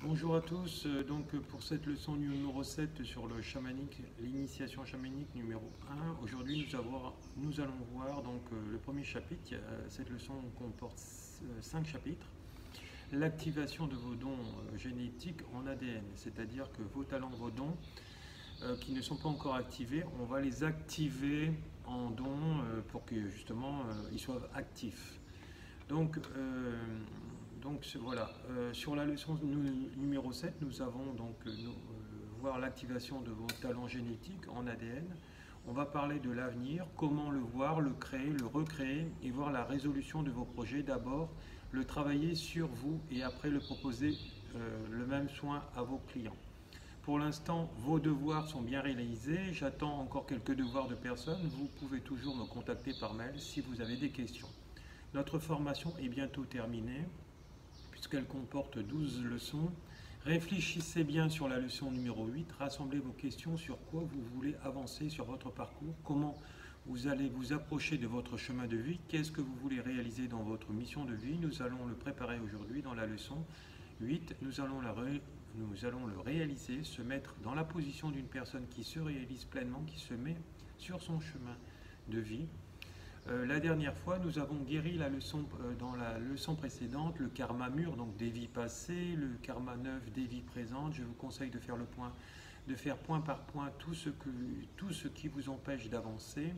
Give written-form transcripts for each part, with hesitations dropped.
Bonjour à tous, pour cette leçon numéro 7 sur le chamanique, l'initiation chamanique numéro 1, aujourd'hui nous allons voir le premier chapitre. Cette leçon comporte 5 chapitres. L'activation de vos dons génétiques en ADN, c'est-à-dire que vos talents, vos dons qui ne sont pas encore activés, on va les activer en dons pour que justement ils soient actifs. Voilà, sur la leçon numéro 7, nous avons voir l'activation de vos talents génétiques en ADN. On va parler de l'avenir, comment le voir, le créer, le recréer et voir la résolution de vos projets. D'abord, le travailler sur vous et après le proposer le même soin à vos clients. Pour l'instant, vos devoirs sont bien réalisés. J'attends encore quelques devoirs de personnes. Vous pouvez toujours me contacter par mail si vous avez des questions. Notre formation est bientôt terminée puisqu'elle comporte 12 leçons. Réfléchissez bien sur la leçon numéro 8, rassemblez vos questions sur quoi vous voulez avancer sur votre parcours, comment vous allez vous approcher de votre chemin de vie, qu'est-ce que vous voulez réaliser dans votre mission de vie. Nous allons le préparer aujourd'hui dans la leçon 8, nous allons le réaliser, se mettre dans la position d'une personne qui se réalise pleinement, qui se met sur son chemin de vie. La dernière fois, nous avons guéri dans la leçon précédente, le karma mûr, donc des vies passées, le karma neuf des vies présentes. Je vous conseille de faire point par point tout ce qui vous empêche d'avancer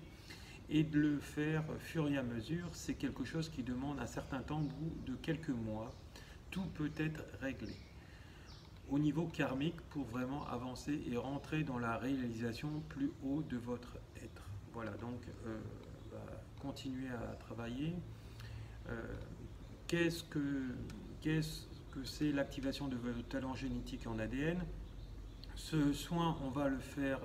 et de le faire au fur et à mesure. C'est quelque chose qui demande un certain temps, au bout de quelques mois. Tout peut être réglé au niveau karmique pour vraiment avancer et rentrer dans la réalisation plus haut de votre être. Voilà, continuer à travailler. Qu'est-ce que c'est l'activation de votre talent génétique en ADN? Ce soin, on va le faire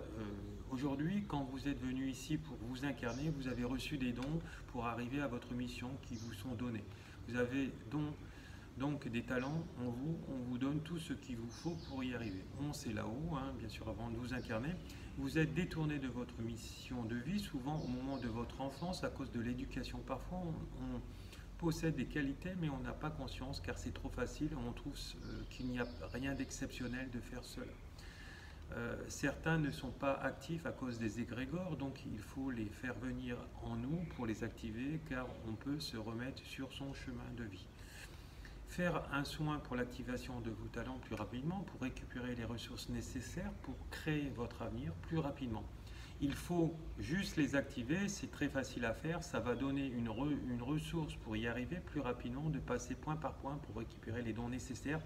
aujourd'hui. Quand vous êtes venu ici pour vous incarner, vous avez reçu des dons pour arriver à votre mission qui vous sont donnés. Vous avez donc des talents en vous, on vous donne tout ce qu'il vous faut pour y arriver. C'est là-haut, bien sûr, avant de vous incarner. Vous êtes détourné de votre mission de vie, souvent au moment de votre enfance, à cause de l'éducation. Parfois, on possède des qualités, mais on n'a pas conscience, car c'est trop facile. On trouve qu'il n'y a rien d'exceptionnel de faire cela. Certains ne sont pas actifs à cause des égrégores, donc il faut les faire venir en nous pour les activer, car on peut se remettre sur son chemin de vie. Faire un soin pour l'activation de vos talents plus rapidement, pour récupérer les ressources nécessaires pour créer votre avenir plus rapidement. Il faut juste les activer, c'est très facile à faire, ça va donner une ressource pour y arriver plus rapidement, de passer point par point pour récupérer les dons nécessaires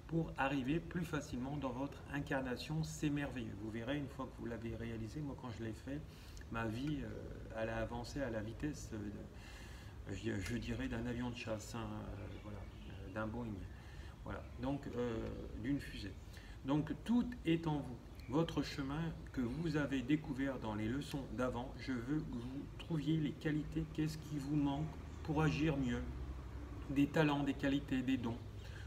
pour arriver plus facilement dans votre incarnation. C'est merveilleux. Vous verrez une fois que vous l'avez réalisé. Moi, quand je l'ai fait, ma vie elle a avancé à la vitesse je dirais d'un avion de chasse, d'un Boeing, voilà, d'une fusée. Donc tout est en vous. Votre chemin que vous avez découvert dans les leçons d'avant, je veux que vous trouviez les qualités, qu'est-ce qui vous manque pour agir mieux, des talents, des qualités, des dons,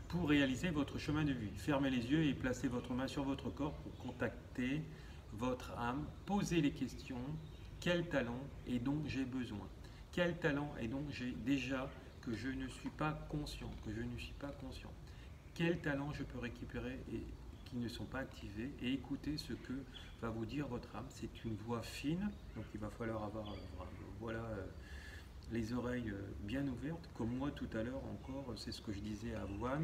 pour réaliser votre chemin de vie. Fermez les yeux et placez votre main sur votre corps pour contacter votre âme. Posez les questions, quel talent et dont j'ai besoin? Quel talent et donc j'ai déjà que je ne suis pas conscient, Quel talent je peux récupérer et qui ne sont pas activés, et écoutez ce que va vous dire votre âme. C'est une voix fine, donc il va falloir avoir les oreilles bien ouvertes, comme moi tout à l'heure encore, c'est ce que je disais à Van,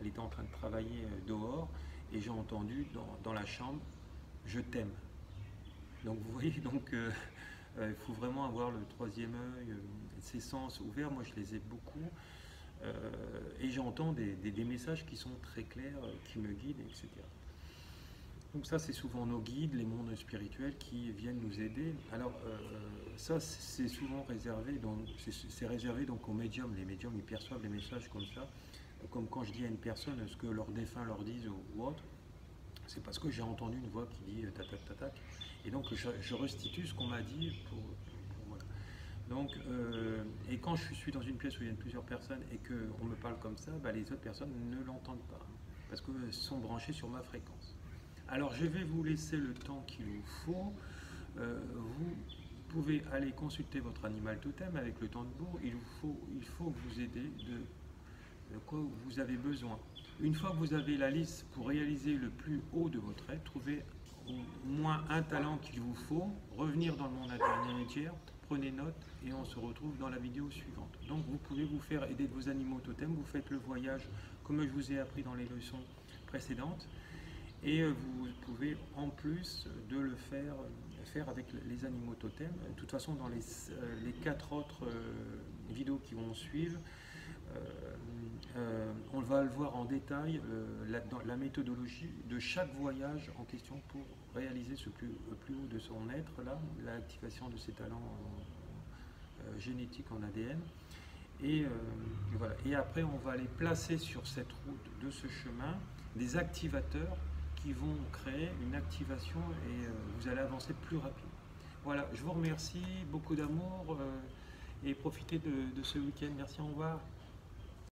elle était en train de travailler dehors et j'ai entendu dans la chambre « je t'aime ». Donc vous voyez, il faut vraiment avoir le troisième œil, ses sens ouverts. Moi, je les ai beaucoup. Et j'entends des messages qui sont très clairs, qui me guident, etc. Donc ça, c'est souvent nos guides, les mondes spirituels qui viennent nous aider. Alors, ça, c'est souvent réservé, c'est réservé donc aux médiums. Les médiums, ils perçoivent les messages comme ça. Comme quand je dis à une personne ce que leurs défunts leur disent ou autre, c'est parce que j'ai entendu une voix qui dit tac, tac, tac. Et donc je restitue ce qu'on m'a dit voilà. Et quand je suis dans une pièce où il y a plusieurs personnes et qu'on me parle comme ça, les autres personnes ne l'entendent pas parce qu'elles sont branchées sur ma fréquence. Alors je vais vous laisser le temps qu'il vous faut. Vous pouvez aller consulter votre animal totem avec le tambour. Il faut vous aider de quoi vous avez besoin. Une fois que vous avez la liste pour réaliser le plus haut de votre aide, trouvez au moins un talent qu'il vous faut, revenir dans le monde intermédiaire, prenez note et on se retrouve dans la vidéo suivante. Donc vous pouvez vous faire aider de vos animaux totems, vous faites le voyage comme je vous ai appris dans les leçons précédentes et vous pouvez en plus de le faire avec les animaux totems. De toute façon dans les 4 autres vidéos qui vont suivre, on va le voir en détail, la méthodologie de chaque voyage en question pour réaliser le plus haut de son être, là, l'activation de ses talents génétiques en ADN. Et voilà. Et après, on va aller placer sur cette route de ce chemin des activateurs qui vont créer une activation et vous allez avancer plus rapide. Voilà, je vous remercie, beaucoup d'amour et profitez de ce week-end. Merci, au revoir.